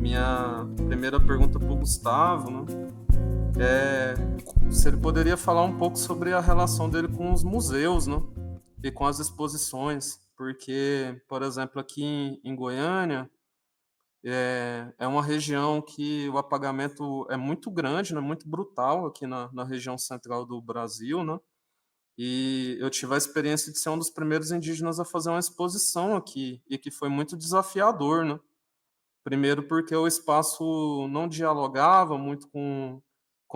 Minha primeira pergunta para o Gustavo, né, é se ele poderia falar um pouco sobre a relação dele com os museus, né, e com as exposições, porque, por exemplo, aqui em Goiânia, é uma região que o apagamento é muito grande, né, muito brutal aqui na região central do Brasil, né, e eu tive a experiência de ser um dos primeiros indígenas a fazer uma exposição aqui, e que foi muito desafiador, né. Primeiro porque o espaço não dialogava muito com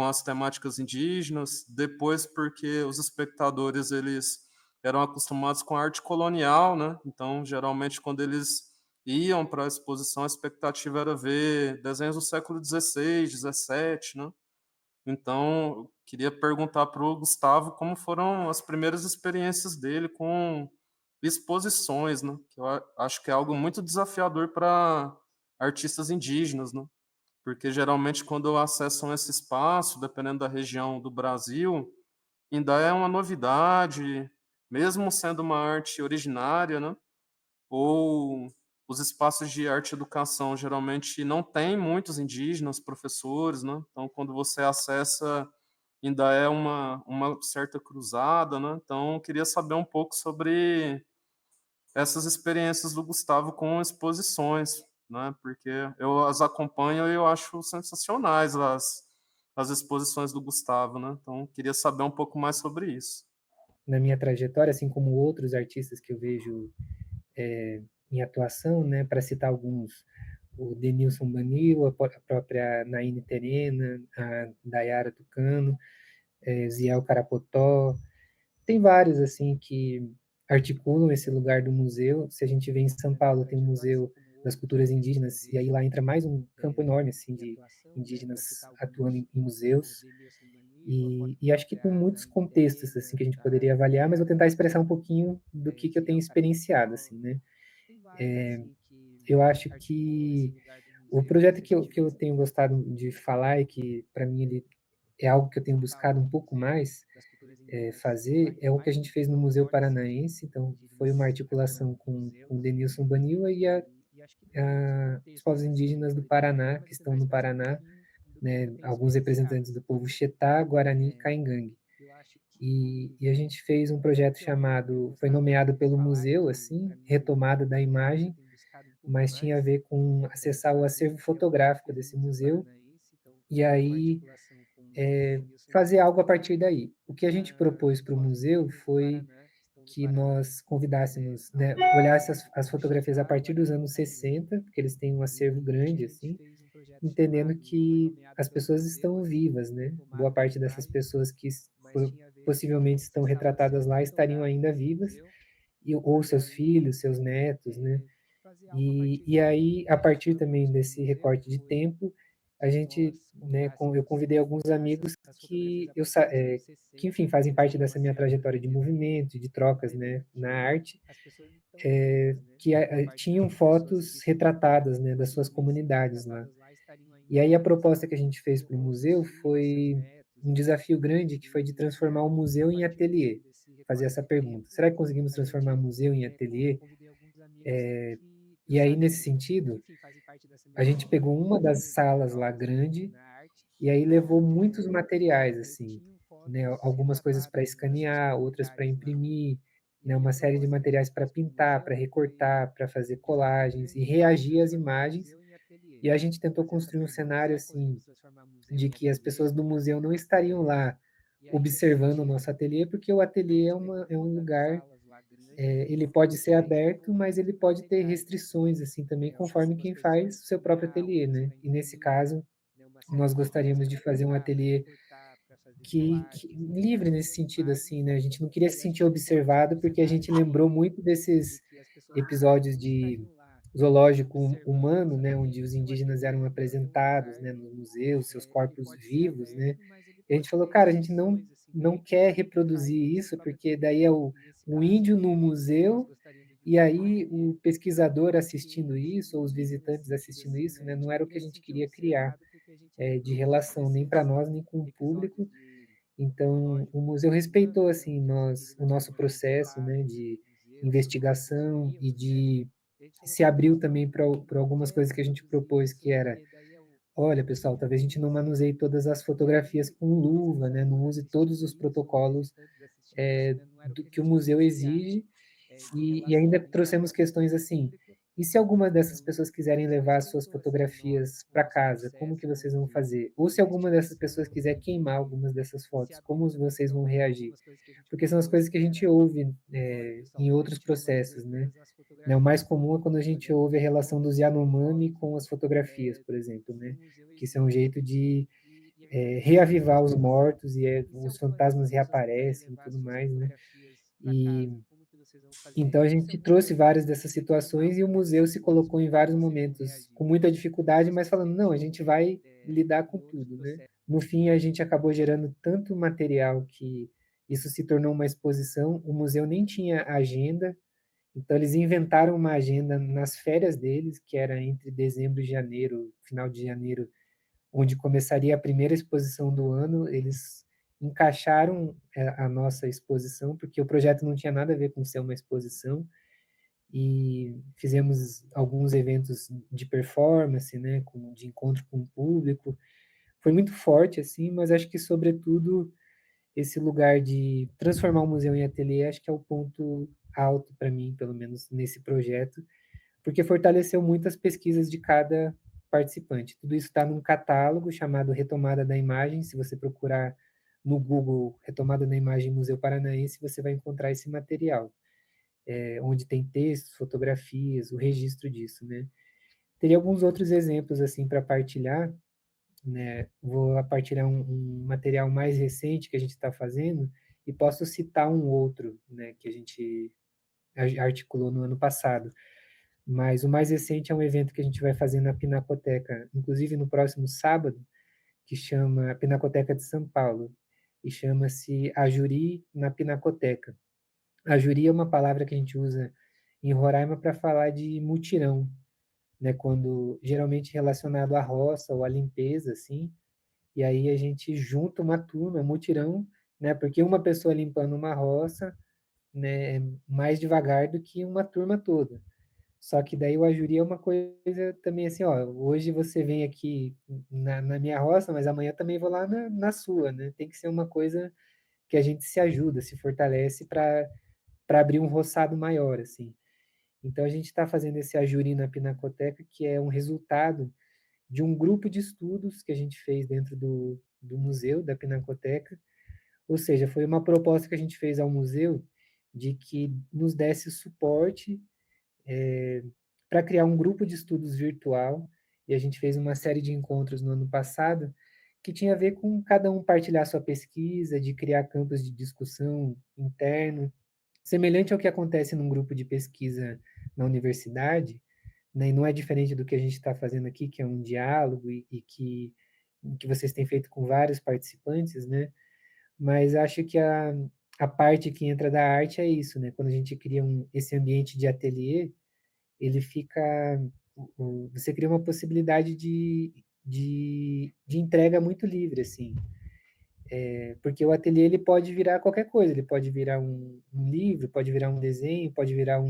as temáticas indígenas, depois porque os espectadores eles eram acostumados com a arte colonial, né, então geralmente quando eles iam para a exposição, a expectativa era ver desenhos do século XVI, XVII, né. Então, eu queria perguntar para o Gustavo como foram as primeiras experiências dele com exposições, né, que eu acho que é algo muito desafiador para artistas indígenas, né, porque geralmente quando acessam esse espaço, dependendo da região do Brasil, ainda é uma novidade, mesmo sendo uma arte originária, né, ou os espaços de arte e educação geralmente não tem muitos indígenas, professores, né, então quando você acessa, ainda é uma certa cruzada, né, então eu queria saber um pouco sobre essas experiências do Gustavo com exposições, né, porque eu as acompanho e eu acho sensacionais as exposições do Gustavo, né, então queria saber um pouco mais sobre isso. Na minha trajetória, assim como outros artistas que eu vejo em atuação, né, para citar alguns, o Denilson Banil, a própria Naine Terena, a Dayara Tucano, Ziel Carapotó, tem vários assim que articulam esse lugar do museu. Se a gente vê em São Paulo, tem um museu das culturas indígenas, e aí lá entra mais um campo enorme assim de indígenas atuando em museus. E acho que tem muitos contextos assim que a gente poderia avaliar, mas vou tentar expressar um pouquinho do que eu tenho experienciado, assim, né? Eu acho que o projeto que eu tenho gostado de falar e que, para mim, ele é algo que eu tenho buscado um pouco mais fazer, é o que a gente fez no Museu Paranaense. Então, foi uma articulação com o Denilson Baniwa e os povos indígenas do Paraná, que estão no Paraná, né, alguns representantes do povo Xetá, Guarani e Caingangue. E a gente fez um projeto chamado, foi nomeado pelo museu, assim, Retomada da Imagem, mas tinha a ver com acessar o acervo fotográfico desse museu, e aí fazer algo a partir daí. O que a gente propôs para o museu foi que nós convidássemos, né, olhasse as fotografias a partir dos anos 60, porque eles têm um acervo grande, assim, entendendo que as pessoas estão vivas, né? Boa parte dessas pessoas que possivelmente estão retratadas lá estariam ainda vivas, ou seus filhos, seus netos, né? E aí, a partir também desse recorte de tempo, a gente, né, eu convidei alguns amigos que, enfim, fazem parte dessa minha trajetória de movimento, de trocas, né, na arte, que tinham fotos retratadas, né, das suas comunidades lá. E aí a proposta que a gente fez para o museu foi um desafio grande, que foi de transformar o museu em ateliê. Fazer essa pergunta: será que conseguimos transformar o museu em ateliê? E aí, nesse sentido, a gente pegou uma das salas lá grande e aí levou muitos materiais, assim, né, algumas coisas para escanear, outras para imprimir, né, uma série de materiais para pintar, para recortar, para fazer colagens e reagir às imagens. E a gente tentou construir um cenário, assim, de que as pessoas do museu não estariam lá observando o nosso ateliê, porque o ateliê é um lugar, ele pode ser aberto, mas ele pode ter restrições, assim, também, conforme quem faz o seu próprio ateliê, né. E nesse caso, nós gostaríamos de fazer um ateliê que livre nesse sentido, assim, né, a gente não queria se sentir observado, porque a gente lembrou muito desses episódios de zoológico humano, né, onde os indígenas eram apresentados, né, no museu, seus corpos vivos, né, e a gente falou: "Cara, a gente não quer reproduzir isso, porque daí é o índio no museu, e aí o pesquisador assistindo isso, ou os visitantes assistindo isso, né, não era o que a gente queria criar, de relação nem para nós, nem com o público". Então, o museu respeitou, assim, o nosso processo, né, de investigação e de se abriu também para algumas coisas que a gente propôs, que era: olha, pessoal, talvez a gente não manuseie todas as fotografias com luva, né? Não use todos os protocolos do que o museu exige, e ainda trouxemos questões assim: e se alguma dessas pessoas quiserem levar as suas fotografias para casa, como que vocês vão fazer? Ou se alguma dessas pessoas quiser queimar algumas dessas fotos, como vocês vão reagir? Porque são as coisas que a gente ouve em outros processos, né? Né, o mais comum é quando a gente ouve a relação dos Yanomami com as fotografias, por exemplo, né? Que isso é um jeito de reavivar os mortos e os fantasmas reaparecem e tudo mais, né? E então a gente trouxe várias dessas situações e o museu se colocou em vários momentos com muita dificuldade, mas falando, não, a gente vai lidar com tudo, né? No fim, a gente acabou gerando tanto material que isso se tornou uma exposição. O museu nem tinha agenda, então eles inventaram uma agenda nas férias deles, que era entre dezembro e janeiro, final de janeiro, onde começaria a primeira exposição do ano. Eles encaixaram a nossa exposição, porque o projeto não tinha nada a ver com ser uma exposição, e fizemos alguns eventos de performance, né, de encontro com o público. Foi muito forte, assim, mas acho que, sobretudo, esse lugar de transformar o museu em ateliê, acho que é o ponto alto para mim, pelo menos nesse projeto, porque fortaleceu muito as pesquisas de cada participante. Tudo isso está num catálogo chamado Retomada da Imagem. Se você procurar no Google Retomada da Imagem Museu Paranaense, você vai encontrar esse material, onde tem textos, fotografias, o registro disso, né? Teria alguns outros exemplos assim para partilhar, né? Vou partilhar um material mais recente que a gente está fazendo e posso citar um outro, né, que a gente articulou no ano passado. Mas o mais recente é um evento que a gente vai fazer na Pinacoteca, inclusive no próximo sábado, que chama Pinacoteca de São Paulo, e chama-se A Juri na Pinacoteca. A juri é uma palavra que a gente usa em Roraima para falar de mutirão, né? Quando geralmente relacionado à roça ou à limpeza, assim, e aí a gente junta uma turma, mutirão, né? Porque uma pessoa limpando uma roça, né, é mais devagar do que uma turma toda. Só que daí o ajuri é uma coisa também assim, ó, hoje você vem aqui na minha roça, mas amanhã também vou lá na sua, né? Tem que ser uma coisa que a gente se ajuda, se fortalece para abrir um roçado maior, assim. Então a gente está fazendo esse ajuri na Pinacoteca, que é um resultado de um grupo de estudos que a gente fez dentro do museu da Pinacoteca. Ou seja, foi uma proposta que a gente fez ao museu de que nos desse suporte para criar um grupo de estudos virtual, e a gente fez uma série de encontros no ano passado que tinha a ver com cada um partilhar sua pesquisa, de criar campos de discussão interno, semelhante ao que acontece num grupo de pesquisa na universidade, né? E não é diferente do que a gente está fazendo aqui, que é um diálogo e que vocês têm feito com vários participantes, né? Mas acho que a parte que entra da arte é isso, né? Quando a gente cria esse ambiente de ateliê, ele fica, você cria uma possibilidade de entrega muito livre, assim, porque o ateliê ele pode virar qualquer coisa, ele pode virar um livro, pode virar um desenho, pode virar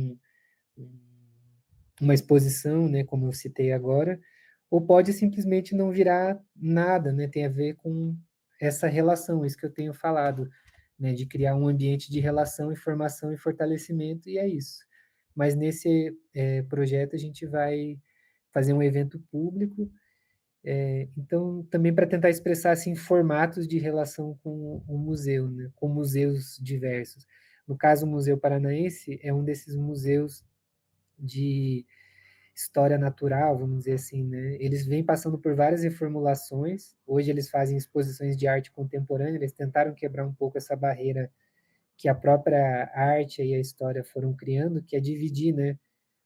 uma exposição, né, como eu citei agora, ou pode simplesmente não virar nada, né, tem a ver com essa relação, isso que eu tenho falado, né, de criar um ambiente de relação, informação e fortalecimento, e é isso. Mas nesse projeto a gente vai fazer um evento público, então também para tentar expressar assim formatos de relação com o museu, né, com museus diversos. No caso, o Museu Paranaense é um desses museus de história natural, vamos dizer assim, né? Eles vêm passando por várias reformulações. Hoje eles fazem exposições de arte contemporânea. Eles tentaram quebrar um pouco essa barreira que a própria arte e a história foram criando, que é dividir, né,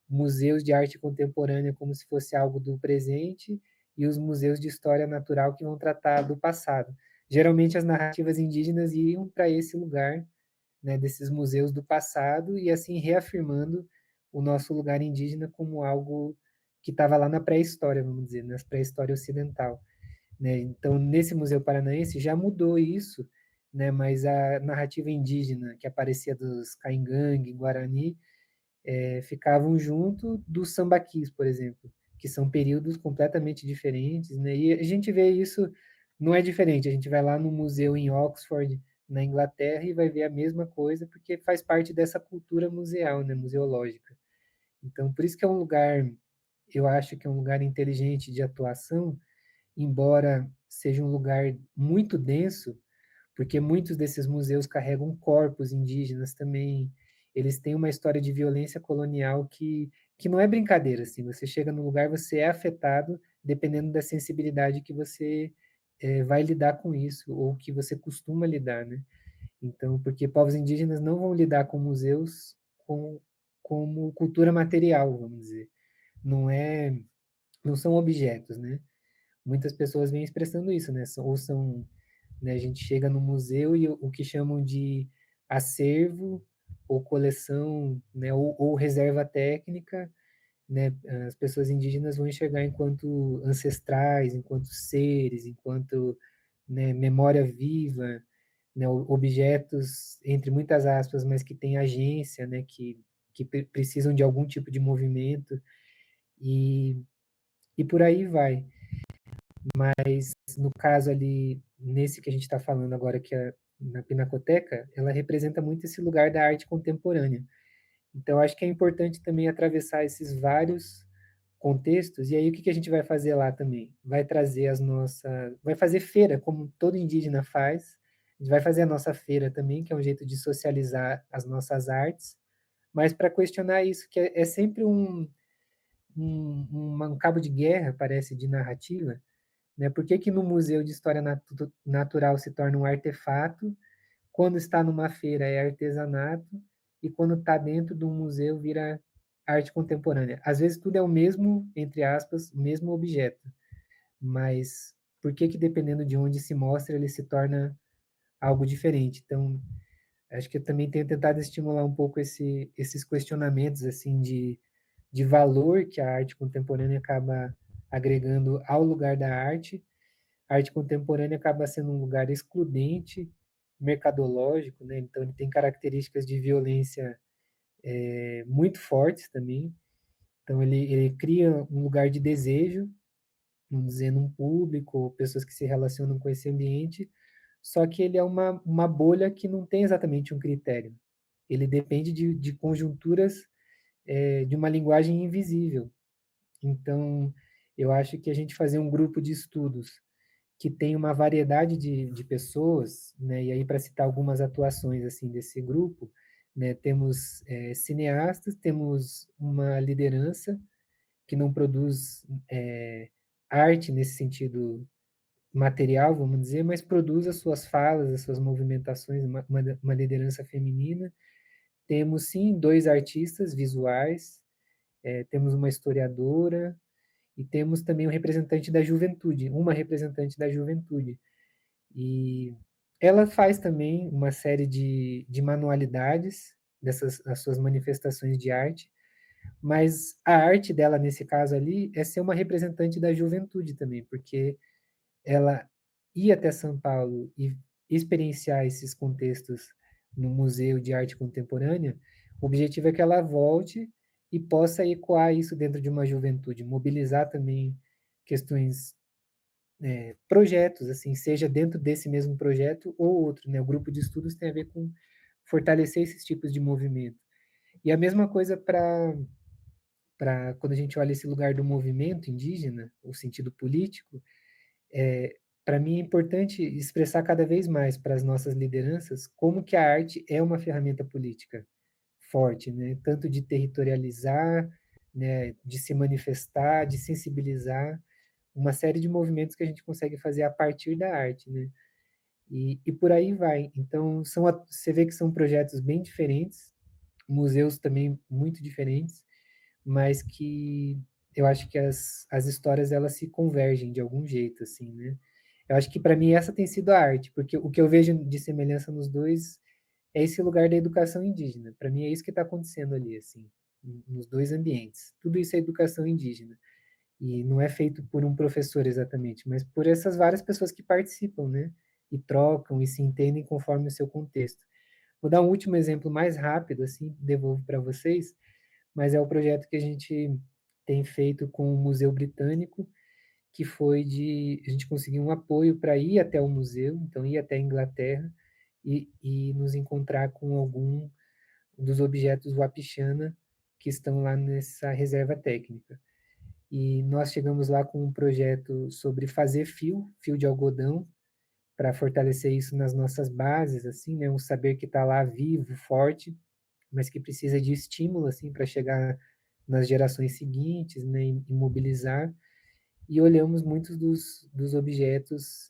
museus de arte contemporânea como se fosse algo do presente e os museus de história natural que vão tratar do passado. Geralmente as narrativas indígenas iam para esse lugar, né, desses museus do passado, e assim reafirmando o nosso lugar indígena como algo que estava lá na pré-história, vamos dizer, na pré-história ocidental, né? Então, nesse Museu Paranaense já mudou isso, né? Mas a narrativa indígena que aparecia dos Caingangue, Guarani, ficavam junto dos sambaquis, por exemplo, que são períodos completamente diferentes, né? E a gente vê isso, não é diferente, a gente vai lá no museu em Oxford, na Inglaterra, e vai ver a mesma coisa, porque faz parte dessa cultura museal, né, museológica. Então, por isso que é um lugar, eu acho que é um lugar inteligente de atuação, embora seja um lugar muito denso, porque muitos desses museus carregam corpos indígenas também. Eles têm uma história de violência colonial que não é brincadeira, assim. Você chega no lugar, você é afetado dependendo da sensibilidade que você vai lidar com isso, ou que você costuma lidar, né? Então, porque povos indígenas não vão lidar com museus com, como cultura material, vamos dizer. Não é, não são objetos, né? Muitas pessoas vêm expressando isso, né? Ou são, né, a gente chega no museu e o que chamam de acervo ou coleção, né, ou reserva técnica, né, as pessoas indígenas vão enxergar enquanto ancestrais, enquanto seres, enquanto, né, memória viva, né, objetos entre muitas aspas, mas que têm agência, né, que precisam de algum tipo de movimento e por aí vai. Mas no caso ali, nesse que a gente está falando agora, que é na Pinacoteca, ela representa muito esse lugar da arte contemporânea. Então, acho que é importante também atravessar esses vários contextos, e aí o que a gente vai fazer lá também? Vai trazer as nossas. Vai fazer feira, como todo indígena faz. A gente vai fazer a nossa feira também, que é um jeito de socializar as nossas artes, mas para questionar isso, que é sempre um cabo de guerra, parece, de narrativa, né? Por que, que no Museu de História Natural se torna um artefato, quando está numa feira é artesanato, e quando está dentro de um museu vira arte contemporânea? Às vezes tudo é o mesmo, entre aspas, o mesmo objeto, mas por que que dependendo de onde se mostra, ele se torna algo diferente? Então, acho que eu também tenho tentado estimular um pouco esses questionamentos assim de valor que a arte contemporânea acaba agregando ao lugar da arte. A arte contemporânea acaba sendo um lugar excludente, mercadológico, né? Então ele tem características de violência muito fortes também. Então ele cria um lugar de desejo, vamos dizer, num público, ou pessoas que se relacionam com esse ambiente, só que ele é uma bolha que não tem exatamente um critério. Ele depende de conjunturas de uma linguagem invisível. Então, eu acho que a gente fazer um grupo de estudos que tem uma variedade de pessoas, né? E aí para citar algumas atuações assim desse grupo, né? Temos cineastas, temos uma liderança que não produz arte nesse sentido material, vamos dizer, mas produz as suas falas, as suas movimentações, uma liderança feminina. Temos sim dois artistas visuais, temos uma historiadora e temos também um representante da juventude, uma representante da juventude. E ela faz também uma série de manualidades dessas as suas manifestações de arte, mas a arte dela nesse caso ali é ser uma representante da juventude também, porque ela ir até São Paulo e experienciar esses contextos no Museu de Arte Contemporânea, o objetivo é que ela volte e possa ecoar isso dentro de uma juventude, mobilizar também questões projetos, assim, seja dentro desse mesmo projeto ou outro, né? O grupo de estudos tem a ver com fortalecer esses tipos de movimento. E a mesma coisa para quando a gente olha esse lugar do movimento indígena, o sentido político, para mim é importante expressar cada vez mais para as nossas lideranças como que a arte é uma ferramenta política forte, né? Tanto de territorializar, né, de se manifestar, de sensibilizar, uma série de movimentos que a gente consegue fazer a partir da arte, né? E por aí vai. Então, você vê que são projetos bem diferentes, museus também muito diferentes, mas que eu acho que as histórias elas se convergem de algum jeito, assim, né? Eu acho que para mim essa tem sido a arte, porque o que eu vejo de semelhança nos dois é esse lugar da educação indígena. Para mim é isso que está acontecendo ali, assim, nos dois ambientes. Tudo isso é educação indígena. E não é feito por um professor exatamente, mas por essas várias pessoas que participam, né? E trocam e se entendem conforme o seu contexto. Vou dar um último exemplo mais rápido, assim, devolvo para vocês. mas é o projeto que a gente tem feito com o Museu Britânico, que foi de a gente conseguir um apoio para ir até o museu, então ir até a Inglaterra e nos encontrar com algum dos objetos Wapixana que estão lá nessa reserva técnica. E nós chegamos lá com um projeto sobre fazer fio de algodão, para fortalecer isso nas nossas bases, assim, né? Um saber que está lá vivo, forte, mas que precisa de estímulo, assim, para chegar nas gerações seguintes, né? E mobilizar. E olhamos muitos dos objetos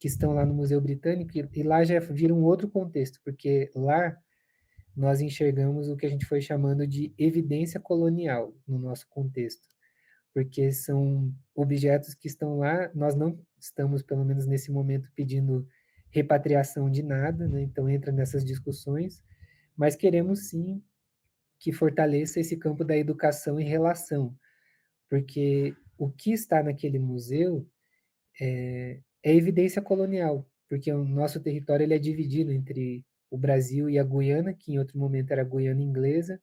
que estão lá no Museu Britânico, e lá já vira um outro contexto, porque lá nós enxergamos o que a gente foi chamando de evidência colonial no nosso contexto, porque são objetos que estão lá, nós não estamos, pelo menos nesse momento, pedindo repatriação de nada, né? Então entra nessas discussões, mas queremos sim que fortaleça esse campo da educação e relação, porque o que está naquele museu é evidência colonial, porque o nosso território ele é dividido entre o Brasil e a Guiana, que em outro momento era a Guiana inglesa,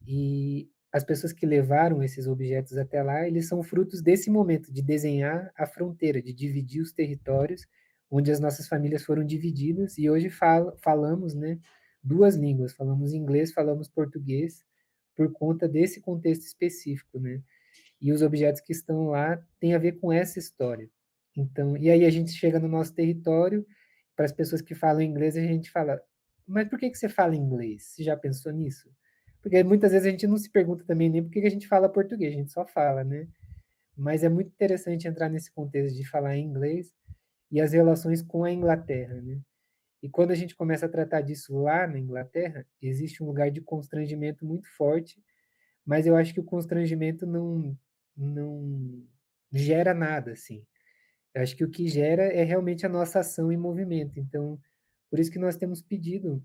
e as pessoas que levaram esses objetos até lá, eles são frutos desse momento de desenhar a fronteira, de dividir os territórios, onde as nossas famílias foram divididas, e hoje falamos, né, duas línguas, falamos inglês, falamos português, por conta desse contexto específico, né? E os objetos que estão lá têm a ver com essa história. Então, e aí a gente chega no nosso território, para as pessoas que falam inglês, a gente fala, mas por que você fala inglês? Você já pensou nisso? Porque muitas vezes a gente não se pergunta também nem por que a gente fala português, a gente só fala, né? Mas é muito interessante entrar nesse contexto de falar inglês e as relações com a Inglaterra, né? E quando a gente começa a tratar disso lá na Inglaterra, existe um lugar de constrangimento muito forte, mas eu acho que o constrangimento não gera nada, assim. Eu acho que o que gera é realmente a nossa ação e movimento. Então, por isso que nós temos pedido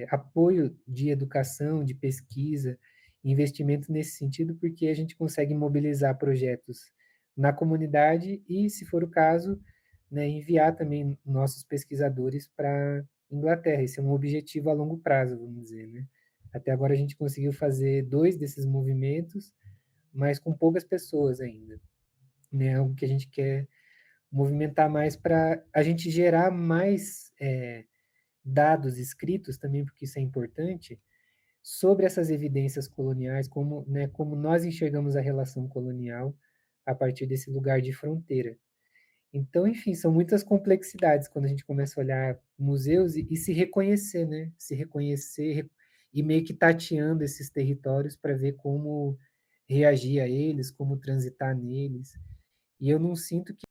apoio de educação, de pesquisa, investimento nesse sentido, porque a gente consegue mobilizar projetos na comunidade e, se for o caso, né, enviar também nossos pesquisadores para Inglaterra. Esse é um objetivo a longo prazo, vamos dizer, né? Até agora a gente conseguiu fazer 2 desses movimentos, mas com poucas pessoas ainda, né? Algo que a gente quer movimentar mais para a gente gerar mais dados escritos também, porque isso é importante, sobre essas evidências coloniais, como, né, como nós enxergamos a relação colonial a partir desse lugar de fronteira. Então, enfim, são muitas complexidades quando a gente começa a olhar museus e se reconhecer, né? Se reconhecer e meio que tateando esses territórios para ver como reagir a eles, como transitar neles. E eu não sinto que